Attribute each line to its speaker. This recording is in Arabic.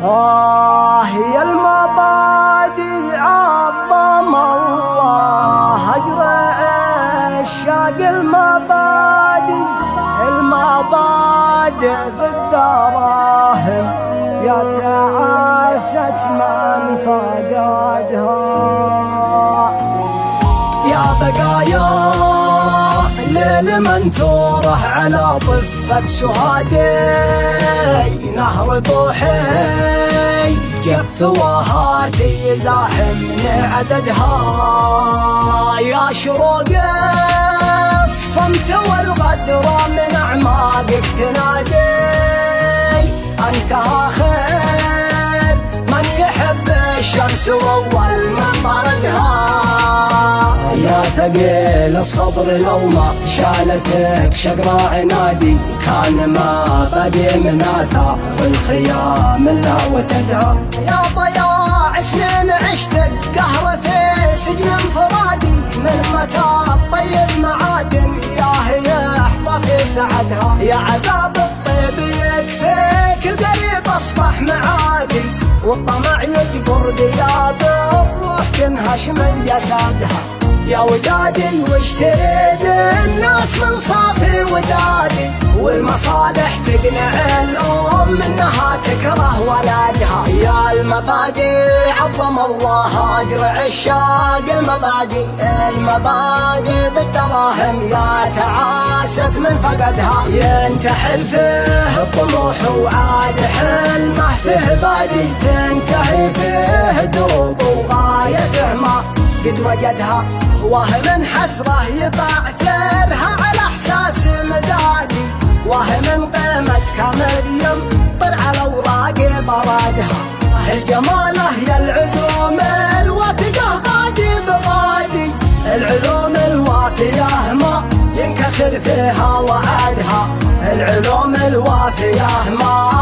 Speaker 1: يا المبادئ عظم الله أجر عشاق المبادئ بالدراهم يا تعاست من فقدها. يا بقايا للمنثورة على ضفة سهادي نهر بوحي جف وهاتي يزاحمني عددها. يا شروق الصمت والغدر من أعماقك تنادي أنت آخر من يحب الشمس وأول من طردها. يا ثقيل الصبر لو ما شالتك شقرا عنادي كان ما بدي من آثار الخيام لا وتدها. يا ضياع سنين عشتك قهر في سجن انفرادي من متى الطيب معادن ياه يحظى في سعدها. يا عذاب الطيب يكفيك القريب اصبح معادي والطمع يجبر دياب الروح تنهش من جسدها. يا ودادي وش تريد الناس من صافي ودادي والمصالح تقنع الأم انها تكره ولدها. يا المبادئ عظم الله أجر عشاق المبادئ بالدراهم يا تعاست من فقدها. ينتحل فيه الطموح وعاد حلمه فيه بادي تنتهي فيه دروب وغايته ما قد وجدها. وهم حسره يبعثرها على احساس مدادي وهم قيمة كمريم طر على اوراق برادها. الجماله يا العزوم الوثقه غادي بغادي العلوم الوافيه ما ينكسر فيها وعدها. العلوم الوافيه ما